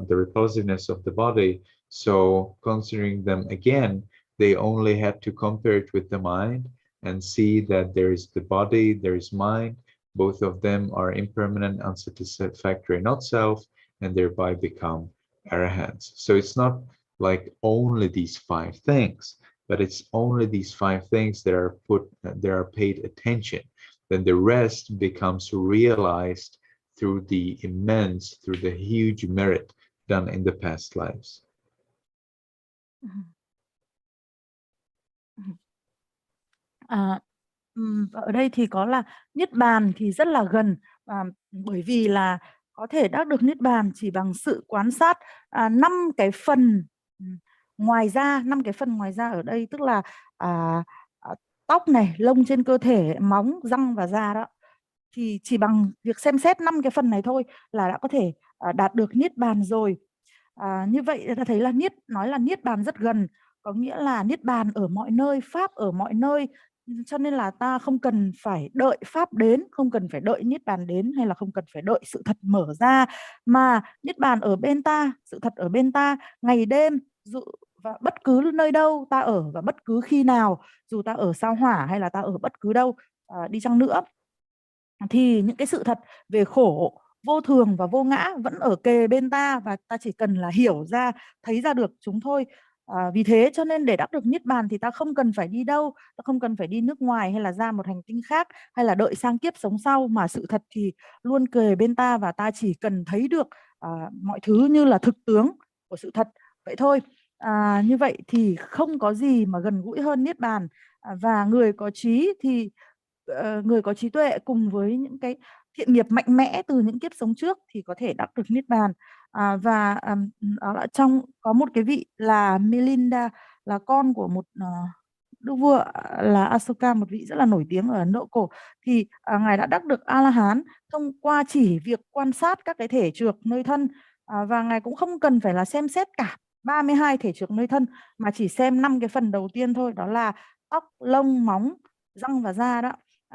the repulsiveness of the body. So considering them again, they only had to compare it with the mind and see that there is the body, there is mind, both of them are impermanent, unsatisfactory, not self, and thereby become arahants. So it's not like only these 5 things, but it's only these 5 things that are paid attention. Then the rest becomes realized through the huge merit done in the past lives. Ở đây thì có là niết bàn thì rất là gần, bởi vì là có thể đắc được niết bàn chỉ bằng sự quan sát 5 cái phần ngoài ra. 5 cái phần ngoài ra ở đây tức là tóc này, lông trên cơ thể, móng, răng và da đó. Thì chỉ bằng việc xem xét 5 cái phần này thôi là đã có thể đạt được niết bàn rồi. Như vậy ta thấy là nói là niết bàn rất gần, có nghĩa là niết bàn ở mọi nơi, pháp ở mọi nơi. Cho nên là ta không cần phải đợi pháp đến, không cần phải đợi niết bàn đến, hay là không cần phải đợi sự thật mở ra, mà niết bàn ở bên ta, sự thật ở bên ta, ngày đêm, và bất cứ nơi đâu ta ở và bất cứ khi nào, dù ta ở sao hỏa hay là ta ở bất cứ đâu đi chăng nữa, thì những cái sự thật về khổ, vô thường và vô ngã vẫn ở kề bên ta, và ta chỉ cần là hiểu ra, thấy ra được chúng thôi. Vì thế cho nên để đắc được niết bàn thì ta không cần phải đi đâu, ta không cần phải đi nước ngoài hay là ra một hành tinh khác hay là đợi sang kiếp sống sau, mà sự thật thì luôn kề bên ta và ta chỉ cần thấy được mọi thứ như là thực tướng của sự thật vậy thôi. Như vậy thì không có gì mà gần gũi hơn niết bàn, và người có trí thì người có trí tuệ cùng với những cái thiện nghiệp mạnh mẽ từ những kiếp sống trước thì có thể đắc được niết bàn. Và trong có một cái vị là Milinda, là con của một đức vua là Asoka, một vị rất là nổi tiếng ở Ấn Độ cổ, thì ngài đã đắc được A-la-hán thông qua chỉ việc quan sát các cái thể trược nơi thân, và ngài cũng không cần phải là xem xét cả 32 thể trược nơi thân, mà chỉ xem 5 cái phần đầu tiên thôi, đó là tóc, lông, móng, răng và da đó.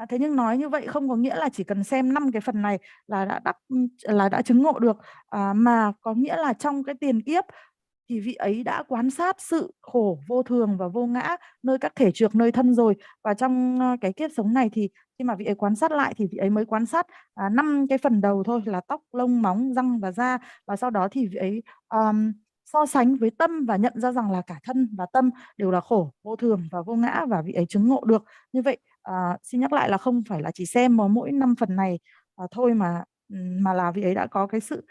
Thế nhưng nói như vậy không có nghĩa là chỉ cần xem 5 cái phần này là đã chứng ngộ được, mà có nghĩa là trong cái tiền kiếp thì vị ấy đã quan sát sự khổ, vô thường và vô ngã nơi các thể trược nơi thân rồi, và trong cái kiếp sống này thì khi mà vị ấy quan sát lại thì vị ấy mới quan sát 5 cái phần đầu thôi, là tóc, lông, móng, răng và da, và sau đó thì vị ấy so sánh với tâm và nhận ra rằng là cả thân và tâm đều là khổ, vô thường và vô ngã, và vị ấy chứng ngộ được. Như vậy xin nhắc lại là không phải là chỉ xem mỗi 5 phần này thôi, mà là vị ấy đã có cái sự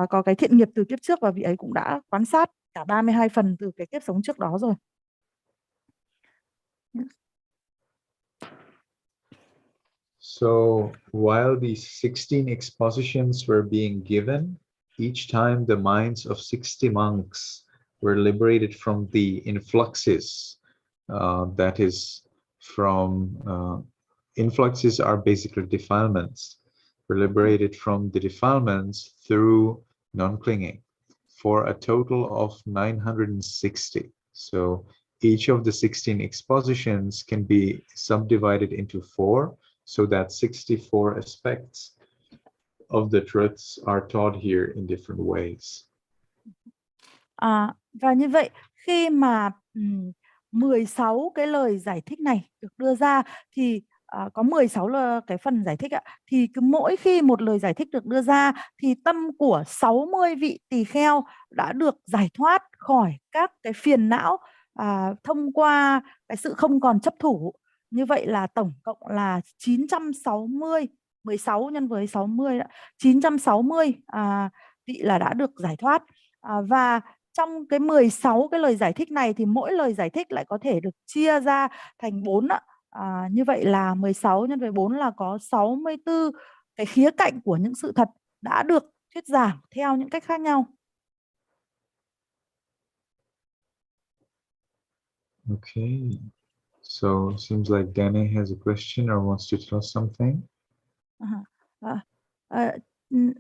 có cái thiện nghiệp từ kiếp trước, và vị ấy cũng đã quan sát cả 32 phần từ cái kiếp sống trước đó rồi. So while these 16 expositions were being given, each time the minds of 60 monks were liberated from the influxes, that is from influxes are basically defilements. We're liberated from the defilements through non-clinging for a total of 960. So each of the 16 expositions can be subdivided into 4, so that 64 aspects of the truths are taught here in different ways. Và như vậy, khi mà 16 cái lời giải thích này được đưa ra thì có 16 cái phần giải thích ạ. Thì cứ mỗi khi một lời giải thích được đưa ra thì tâm của 60 vị tỳ kheo đã được giải thoát khỏi các cái phiền não thông qua cái sự không còn chấp thủ. Như vậy là tổng cộng là 960, 16 nhân với 60, 960 vị là đã được giải thoát. Và trong cái 16 cái lời giải thích này thì mỗi lời giải thích lại có thể được chia ra thành 4 ạ. Như vậy là 16 nhân với 4 là có 64 cái khía cạnh của những sự thật đã được thuyết giảng theo những cách khác nhau. Okay, so seems like Danny has a question or wants to tell us something.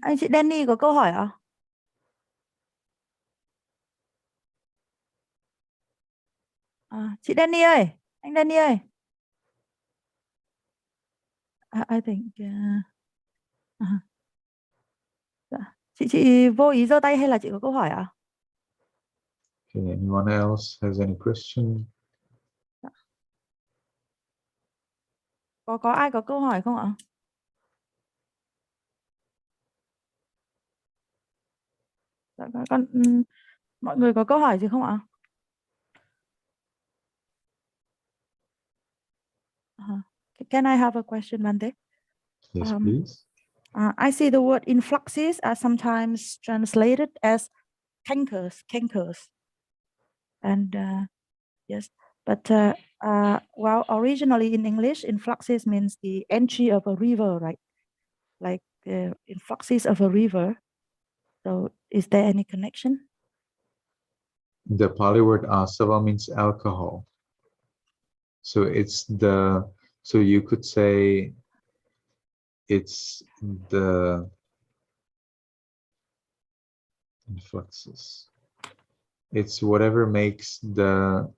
Anh chị Danny có câu hỏi ạ? Chị Danny ơi, anh Danny ơi. I think chị vô ý giơ tay hay là chị có câu hỏi ạ? Okay, anyone else has any question? Có ai có câu hỏi không ạ? Mọi người có câu hỏi gì không ạ? Can I have a question, Bante? Yes, please. I see the word influxes are sometimes translated as cankers. And yes, but well, originally in English, influxes means the entry of a river, right? Like the influxes of a river. So is there any connection? The Pali word asava means alcohol. So it's so you could say it's the influxes. It's whatever makes the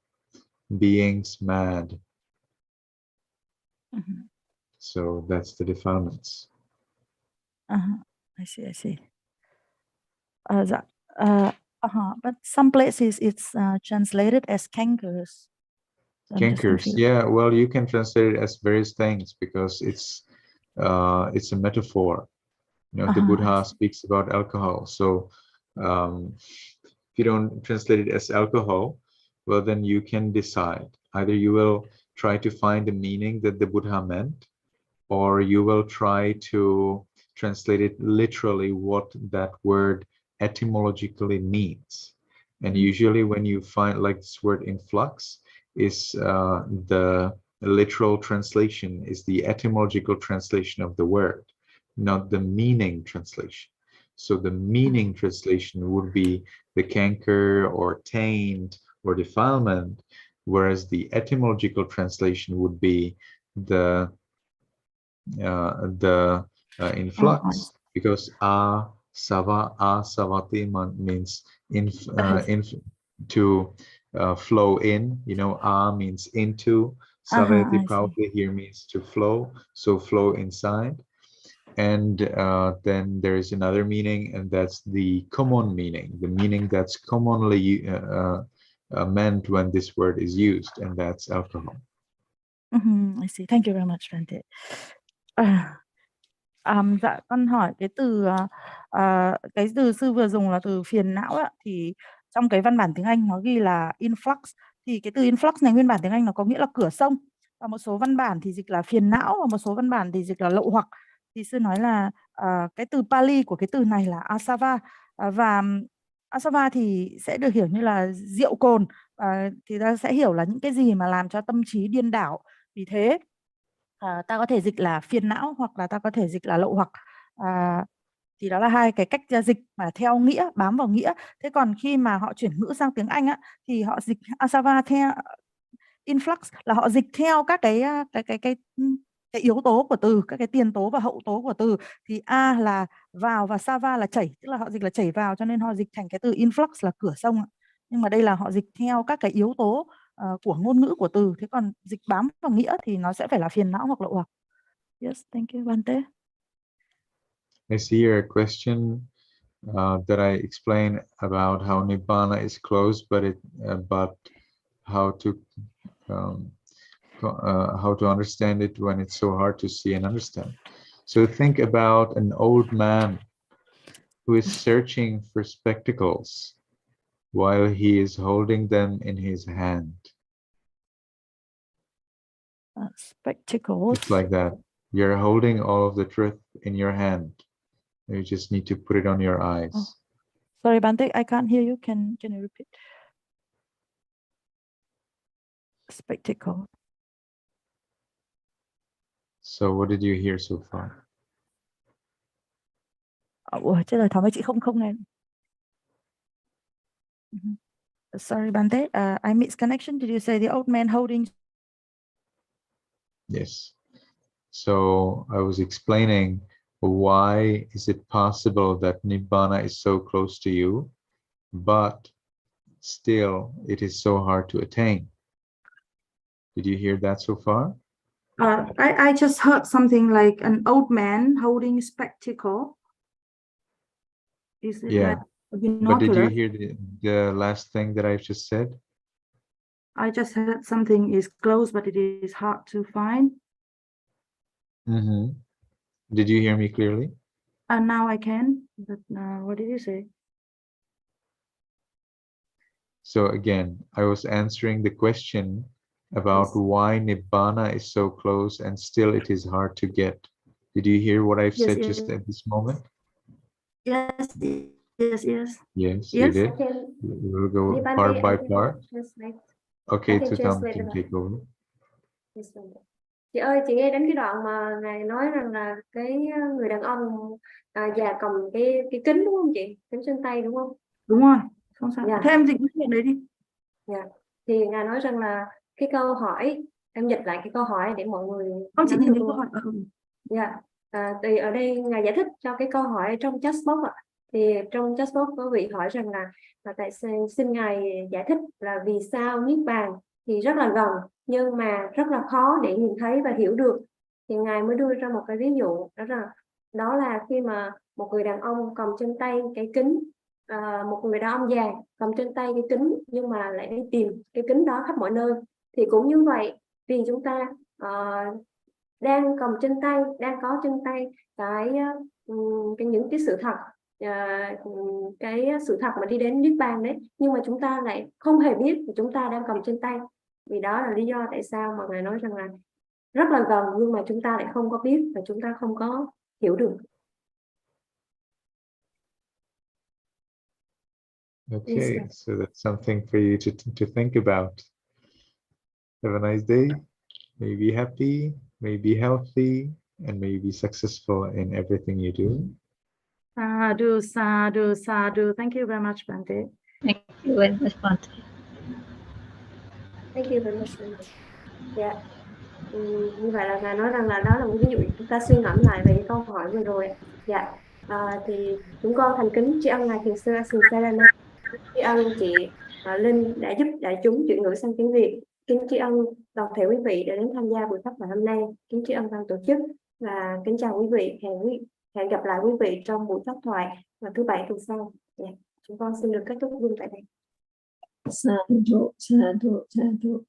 beings mad. So that's the defilements. I see. But some places it's translated as cankers. So Cankers, yeah. Well, you can translate it as various things because it's a metaphor. You know, the Buddha speaks about alcohol. So if you don't translate it as alcohol, well, then you can decide. Either you will try to find the meaning that the Buddha meant, or you will try to translate it literally what that word etymologically means. And usually when you find like this word influx is the literal translation, is the etymological translation of the word, not the meaning translation. So the meaning translation would be the canker or taint or defilement, whereas the etymological translation would be the influx, because savati means to flow in. You know, means into. Savati probably here means to flow, so flow inside. And then there is another meaning, and that's the common meaning, the meaning that's commonly meant when this word is used, and that's alcohol. I see. Thank you very much, Bante. Dạ, con hỏi cái từ sư vừa dùng là từ phiền não ạ, thì trong cái văn bản tiếng Anh nó ghi là influx, thì cái từ influx này nguyên bản tiếng Anh nó có nghĩa là cửa sông, và một số văn bản thì dịch là phiền não, và một số văn bản thì dịch là lậu hoặc. Thì sư nói là cái từ Pali của cái từ này là asava, và asava thì sẽ được hiểu như là rượu cồn, thì ta sẽ hiểu là những cái gì mà làm cho tâm trí điên đảo. Vì thế ta có thể dịch là phiền não, hoặc là ta có thể dịch là lậu hoặc. Thì đó là hai cái cách dịch mà theo nghĩa, bám vào nghĩa. Thế còn khi mà họ chuyển ngữ sang tiếng Anh á, thì họ dịch asava influx là họ dịch theo các cái yếu tố của từ, các cái tiền tố và hậu tố của từ. Thì a là vào và sava là chảy, tức là họ dịch là chảy vào, cho nên họ dịch thành cái từ influx là cửa sông. Nhưng mà đây là họ dịch theo các cái yếu tố của ngôn ngữ của từ. Thế còn dịch bám vào nghĩa thì nó sẽ phải là phiền não hoặc lậu hoặc. Yes, thank you, Bante. I see here a question that I explain about how Nibbana is closed, but how to understand it when it's so hard to see and understand. So think about an old man who is searching for spectacles while he is holding them in his hand. Spectacles. It's like that. You're holding all of the truth in your hand. You just need to put it on your eyes. Oh. Sorry, Bante, I can't hear you. Can you repeat? Spectacle. So what did you hear so far? Ủa, chứ lời Thảo với chị không nghe. Sorry, Bante, I missed connection. Did you say the old man holding? Yes. So I was explaining why is it possible that Nibbana is so close to you, but still it is so hard to attain. Did you hear that so far? I just heard something like an old man holding spectacle. Is it Yeah. like a binocular? But did you hear the last thing that I just said? I just heard something is close, but it is hard to find. Did you hear me clearly? Now I can, but what did you say? So again, I was answering the question about why Nibbana is so close and still it is hard to get. Did you hear what I've said just at this moment? Yes. Yes, you did. We'll go part by part. Okay, to take over. Chị ơi, chị nghe đến cái đoạn mà Ngài nói rằng là cái người đàn ông già cầm cái kính đúng không chị? Kính trên tay đúng không? Đúng rồi, không sao. Dạ. Thế em dịch cái chuyện đấy đi. Dạ. Thì Ngài nói rằng là cái câu hỏi, em dịch lại cái câu hỏi để mọi người... Không, chị nhìn thấy câu hỏi. Dạ. Thì ở đây Ngài giải thích cho cái câu hỏi trong chat box ạ. Thì trong chat box có vị hỏi rằng là tại xin Ngài giải thích là vì sao Niết Bàn thì rất là gần nhưng mà rất là khó để nhìn thấy và hiểu được. Thì Ngài mới đưa ra một cái ví dụ đó là khi mà một người đàn ông cầm trên tay cái kính, một người đàn ông già cầm trên tay cái kính nhưng mà lại đi tìm cái kính đó khắp mọi nơi. Thì cũng như vậy, vì chúng ta đang cầm trên tay, đang có trên tay những cái sự thật, cái sự thật mà đi đến Niết Bàn đấy, nhưng mà chúng ta lại không hề biết chúng ta đang cầm trên tay. Vì đó là lý do tại sao mà Ngài nói rằng là rất là gần nhưng mà chúng ta lại không có biết và chúng ta không có hiểu được. Okay, so that's something for you to think about. Have a nice day. May be happy, may be healthy, and may be successful in everything you do. Sadhu, sadhu, sadhu. Thank you very much, Bante. Thank you very much, Bante. Thank you very much, Bante. Dạ. Như vậy là Ngài nói rằng là đó là một ví dụ chúng ta suy ngẫm lại về cái câu hỏi vừa rồi. Dạ. Thì chúng con thành kính tri ân Ngài Thiền sư Ashin Sarana, tri ân chị Linh đã giúp đại chúng chuyển ngữ sang tiếng Việt. Kính tri ân toàn thể quý vị đã đến tham gia buổi pháp ngày hôm nay. Kính tri ân ban tổ chức và kính chào quý vị. Hẹn gặp lại quý vị trong buổi pháp thoại vào thứ Bảy tuần sau. Chúng con xin được kết thúc luôn tại đây. Sadhu, sadhu, sadhu.